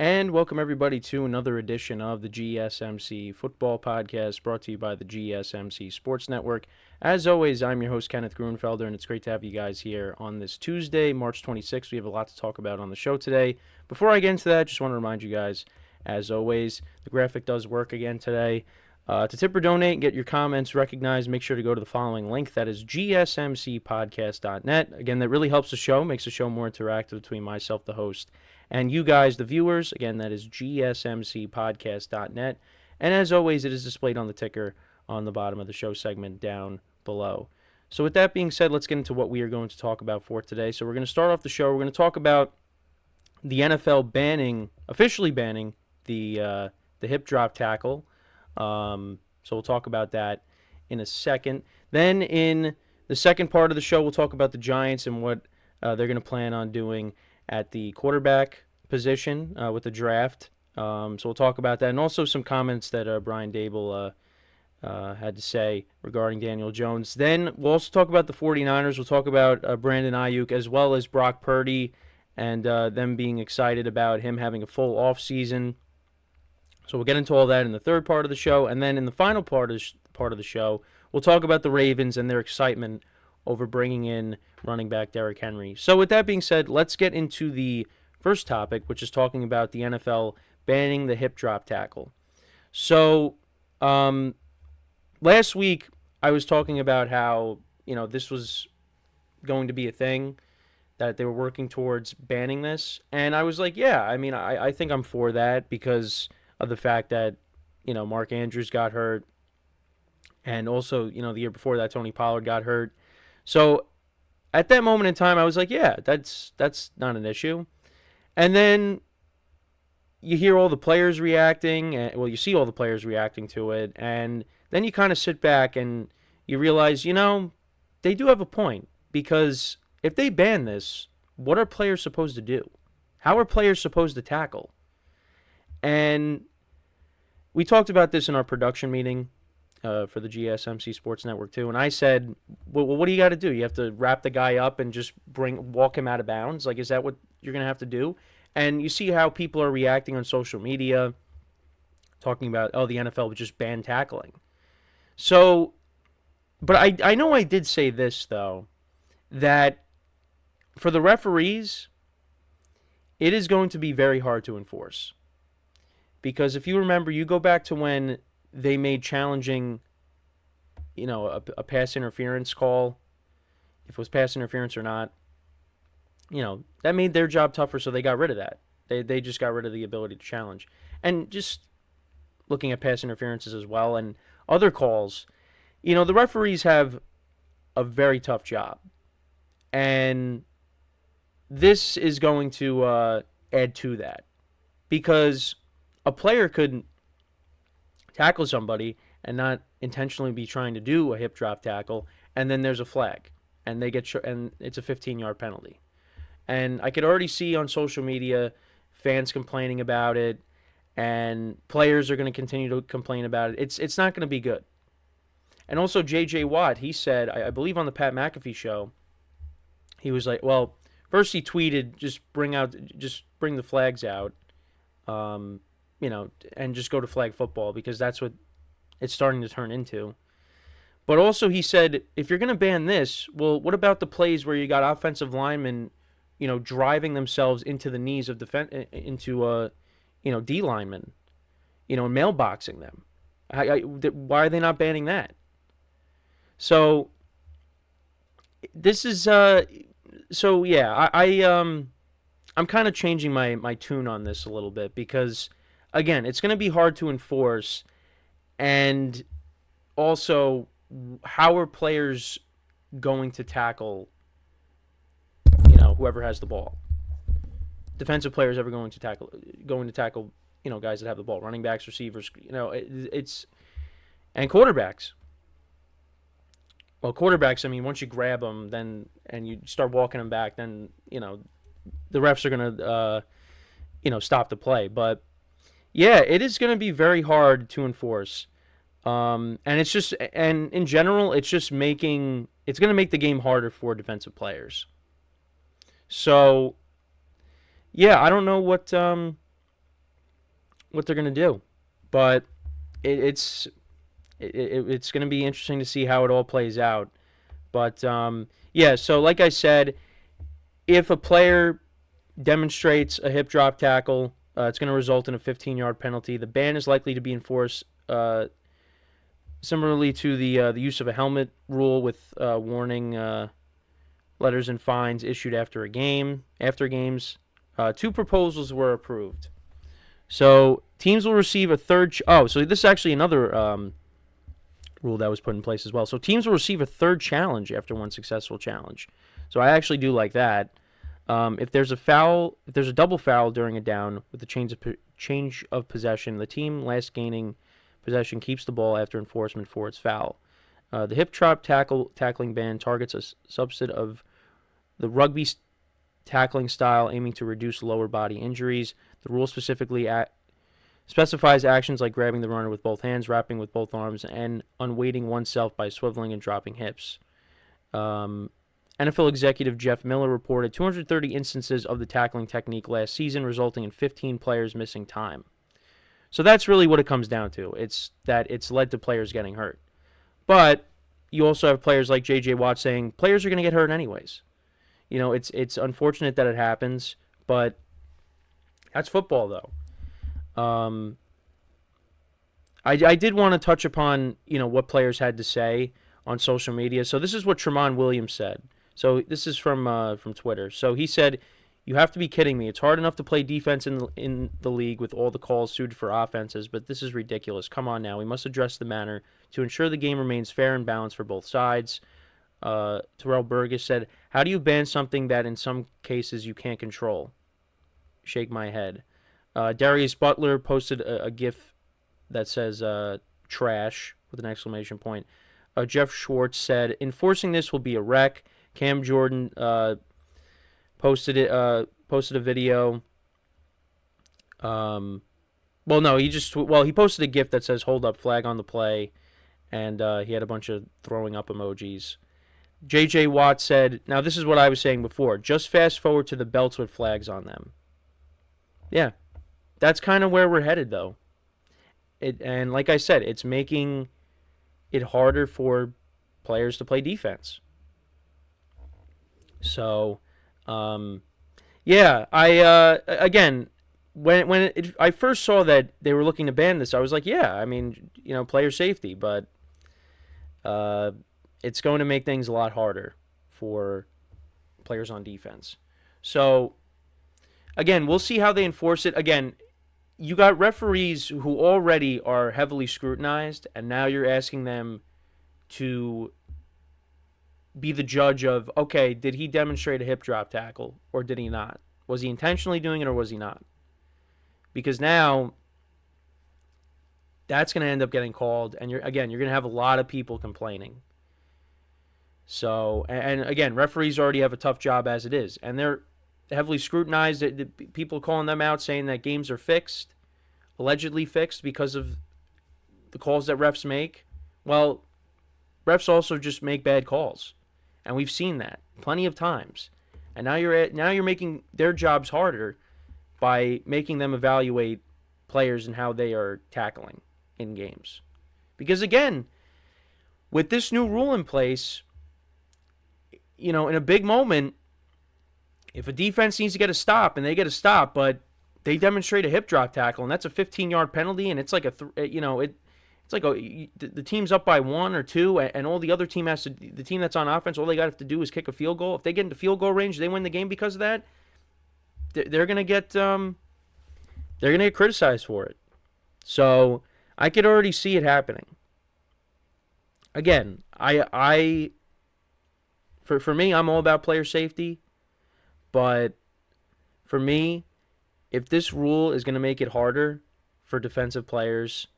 And welcome everybody to another edition of the GSMC Football Podcast, brought to you by the GSMC Sports Network. As always, I'm your host, Kenneth Gruenfelder, and it's great to have you guys here on this Tuesday, March 26th. We have a lot to talk about on the show today. Before I get into that, just want to remind you guys, as always, the graphic does work again today. To tip or donate and get your comments recognized, make sure to go to the following link. That is GSMCPodcast.net. Again, that really helps the show, makes the show more interactive between myself, the host, and you guys, the viewers. Again, that is GSMCPodcast.net. And as always, it is displayed on the ticker on the bottom of the show segment down below. So with that being said, let's get into what we are going to talk about for today. So we're going to start off the show. We're going to talk about the NFL officially banning the hip drop tackle. So we'll talk about that in a second. Then in the second part of the show, we'll talk about the Giants and what they're going to plan on doing at the quarterback position with the draft. So we'll talk about that, and also some comments that Brian Dable had to say regarding Daniel Jones. Then we'll also talk about the 49ers. We'll talk about Brandon Ayuk as well as Brock Purdy and them being excited about him having a full offseason. So we'll get into all that in the third part of the show. And then in the final part of the show, we'll talk about the Ravens and their excitement over bringing in running back Derrick Henry. So with that being said, let's get into the first topic, which is talking about the NFL banning the hip drop tackle. So last week I was talking about how, this was going to be a thing, that they were working towards banning this. And I was like, yeah, I think I'm for that because of the fact that, Mark Andrews got hurt. And also, the year before that, Tony Pollard got hurt. So at that moment in time, I was like, yeah, that's not an issue. And then you hear all the players reacting. You see all the players reacting to it. And then you kind of sit back and you realize, they do have a point. Because if they ban this, what are players supposed to do? How are players supposed to tackle? And we talked about this in our production meeting for the GSMC Sports Network too, and I said, well, what do you got to do? You have to wrap the guy up and just walk him out of bounds? Like, is that what you're going to have to do? And you see how people are reacting on social media, talking about, the NFL would just ban tackling. So, but I know I did say this, though, that for the referees, it is going to be very hard to enforce. Because if you remember, you go back to when they made challenging, a pass interference call, if it was pass interference or not, that made their job tougher, so they got rid of that. They just got rid of the ability to challenge. And just looking at pass interferences as well and other calls, the referees have a very tough job. And this is going to add to that. Because a player could tackle somebody and not intentionally be trying to do a hip drop tackle, and then there's a flag, and they get and it's a 15-yard penalty. And I could already see on social media fans complaining about it, and players are going to continue to complain about it. It's not going to be good. And also J.J.Watt, he said, I believe on the Pat McAfee show, he was like, well, first he tweeted, just bring the flags out. And just go to flag football because that's what it's starting to turn into. But also he said, if you're going to ban this, well, what about the plays where you got offensive linemen, driving themselves into the knees of D linemen, and mailboxing them? Why are they not banning that? So this is, yeah, I'm kind of changing my tune on this a little bit because, again, it's going to be hard to enforce, and also, how are players going to tackle, whoever has the ball? Defensive players ever going to tackle, guys that have the ball, running backs, receivers, it's, and quarterbacks. Well, quarterbacks, once you grab them, then, and you start walking them back, then, the refs are going to, stop the play. But yeah, it is going to be very hard to enforce. And in general, it's going to make the game harder for defensive players. So, yeah, I don't know what what they're going to do. But it's it's going to be interesting to see how it all plays out. But yeah, so like I said, if a player demonstrates a hip drop tackle, it's going to result in a 15-yard penalty. The ban is likely to be enforced similarly to the use of a helmet rule, with warning letters and fines issued after a game. After games, 2 proposals were approved. So teams will receive a third. So this is actually another rule that was put in place as well. So teams will receive a third challenge after one successful challenge. So I actually do like that. If there's a double foul during a down with the change of possession, the team last gaining possession keeps the ball after enforcement for its foul. The hip drop tackling ban targets a subset of the rugby tackling style, aiming to reduce lower body injuries. The rule specifically specifies actions like grabbing the runner with both hands, wrapping with both arms, and unweighting oneself by swiveling and dropping hips. NFL executive Jeff Miller reported 230 instances of the tackling technique last season, resulting in 15 players missing time. So that's really what it comes down to. It's that it's led to players getting hurt. But you also have players like J.J.Watt saying players are going to get hurt anyways. You know, it's unfortunate that it happens, but that's football, though. I did want to touch upon, what players had to say on social media. So this is what Tramon Williams said. So this is from Twitter. So he said, "You have to be kidding me. It's hard enough to play defense in the league with all the calls suited for offenses, but this is ridiculous. Come on now. We must address the matter to ensure the game remains fair and balanced for both sides." Terrell Burgess said, "How do you ban something that in some cases you can't control?" Shake my head. Darius Butler posted a GIF that says trash with an exclamation point. Jeff Schwartz said, "Enforcing this will be a wreck." Cam Jordan posted a video. He posted a GIF that says "Hold up, flag on the play," and he had a bunch of throwing up emojis. J.J.Watt said, now this is what I was saying before, "Just fast forward to the belts with flags on them." Yeah, that's kind of where we're headed, though. And like I said, it's making it harder for players to play defense. So, yeah, again, when I first saw that they were looking to ban this, I was like, yeah, I mean, player safety, but it's going to make things a lot harder for players on defense. So, again, we'll see how they enforce it. Again, you got referees who already are heavily scrutinized, and now you're asking them to be the judge of, okay, did he demonstrate a hip drop tackle or did he not? Was he intentionally doing it or was he not? Because now that's going to end up getting called, and you're going to have a lot of people complaining. So, and again, referees already have a tough job as it is, and they're heavily scrutinized. People calling them out, saying that games are fixed, allegedly fixed because of the calls that refs make. Well, refs also just make bad calls, and we've seen that plenty of times. And now you're making their jobs harder by making them evaluate players and how they are tackling in games. Because again, with this new rule in place, in a big moment, if a defense needs to get a stop and they get a stop, but they demonstrate a hip drop tackle and that's a 15-yard penalty, and it's like the team's up by 1 or 2, and all the other team the team that's on offense, all they got to do is kick a field goal. If they get into field goal range, they win the game because of that. They're gonna get criticized for it. So I could already see it happening. Again, for me, I'm all about player safety, but for me, if this rule is going to make it harder for defensive players,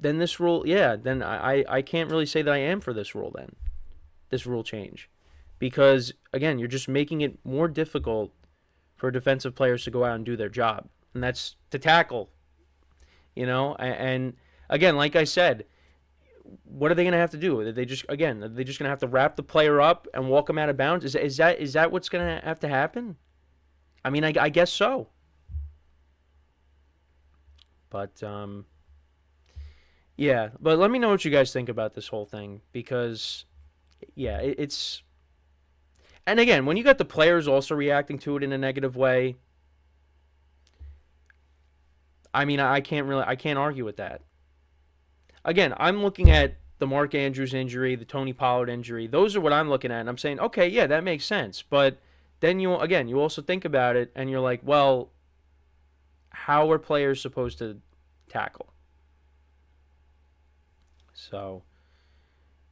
then this rule, then I can't really say that I am for this rule then, this rule change. Because, again, you're just making it more difficult for defensive players to go out and do their job. And that's to tackle, And, again, like I said, what are they going to have to do? Are they just going to have to wrap the player up and walk him out of bounds? Is that what's going to have to happen? I mean, I guess so. But yeah, but let me know what you guys think about this whole thing because yeah, it's and again, when you got the players also reacting to it in a negative way, I mean, I can't argue with that. Again, I'm looking at the Mark Andrews injury, the Tony Pollard injury. Those are what I'm looking at, and I'm saying, okay, yeah, that makes sense. But then you also think about it, and you're like, well, how are players supposed to tackle? So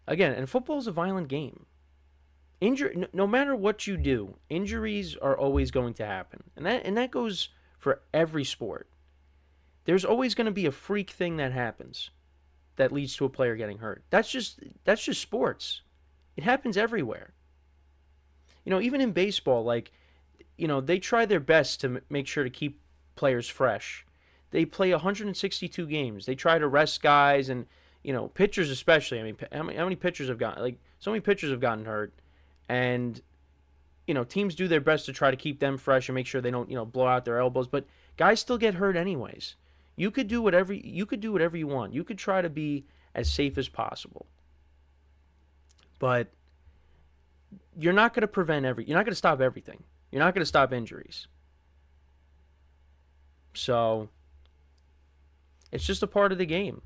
again, and football is a violent game. No matter what you do, injuries are always going to happen, and that goes for every sport. There's always going to be a freak thing that happens that leads to a player getting hurt. That's just sports. It happens everywhere. Even in baseball, like they try their best to make sure to keep players fresh. They play 162 games. They try to rest guys and pitchers especially. I mean, how many pitchers have gotten so many pitchers have gotten hurt, and teams do their best to try to keep them fresh and make sure they don't blow out their elbows. But guys still get hurt anyways. You could do whatever you want. You could try to be as safe as possible. But you're not going to you're not going to stop everything. You're not going to stop injuries. So it's just a part of the game.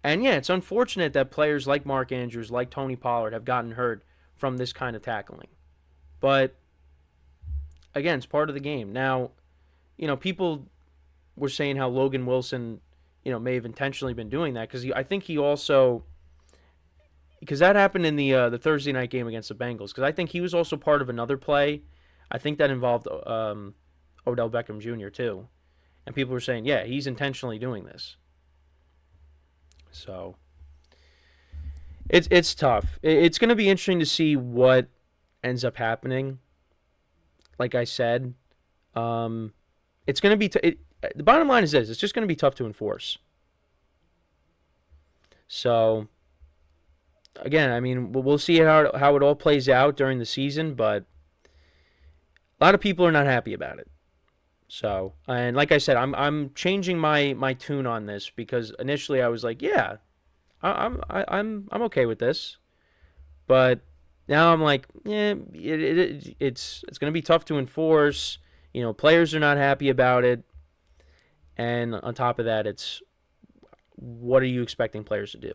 And yeah, it's unfortunate that players like Mark Andrews, like Tony Pollard have gotten hurt from this kind of tackling. But again, it's part of the game. Now, people were saying how Logan Wilson, may have intentionally been doing that because I think he also, because that happened in the Thursday night game against the Bengals. Because I think he was also part of another play. I think that involved Odell Beckham Jr. too, and people were saying, yeah, he's intentionally doing this. So it's tough. It's going to be interesting to see what ends up happening. Like I said, it's going to be the bottom line is this: it's just going to be tough to enforce. So again, I mean, we'll see how it all plays out during the season, but a lot of people are not happy about it. So, and like I said, I'm changing my tune on this because initially I was like, yeah, I'm okay with this, but now I'm like, yeah, it's going to be tough to enforce. Players are not happy about it, and on top of that, it's what are you expecting players to do?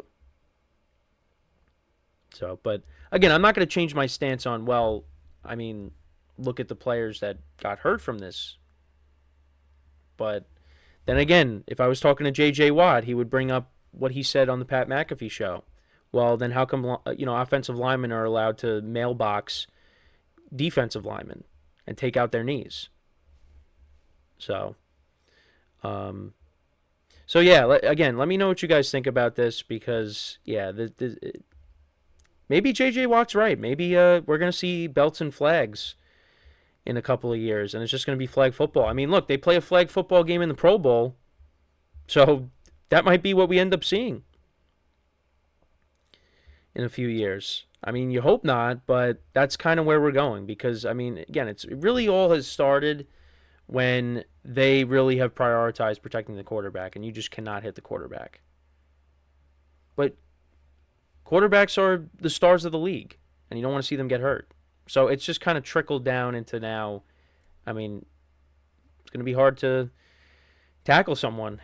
So, but again, I'm not going to change my stance on, well, I mean, look at the players that got hurt from this. But then again, if I was talking to J.J.Watt, he would bring up what he said on the Pat McAfee show. Well, then how come offensive linemen are allowed to mailbox defensive linemen and take out their knees? So, yeah. Again, let me know what you guys think about this because yeah, maybe J.J.Watt's right. Maybe we're gonna see belts and flags in a couple of years, and it's just gonna be flag football. I mean, look, they play a flag football game in the Pro Bowl, so that might be what we end up seeing in a few years. I mean, you hope not, but that's kind of where we're going because, I mean, again, it really all has started when they really have prioritized protecting the quarterback, and you just cannot hit the quarterback. But quarterbacks are the stars of the league, and you don't want to see them get hurt. So it's just kind of trickled down into now, I mean, it's going to be hard to tackle someone,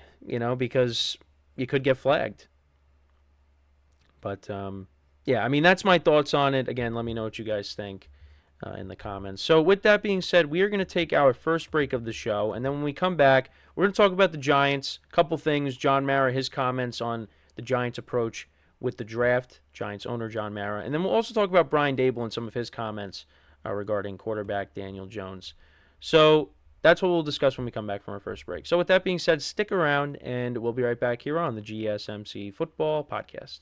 because you could get flagged. But, yeah, I mean, that's my thoughts on it. Again, let me know what you guys think in the comments. So with that being said, we are going to take our first break of the show, and then when we come back, we're going to talk about the Giants, a couple things, John Mara, his comments on the Giants' approach with the draft, Giants owner John Mara, and then we'll also talk about Brian Dable and some of his comments regarding quarterback Daniel Jones. So that's what we'll discuss when we come back from our first break. So with that being said, stick around, and we'll be right back here on the GSMC Football Podcast.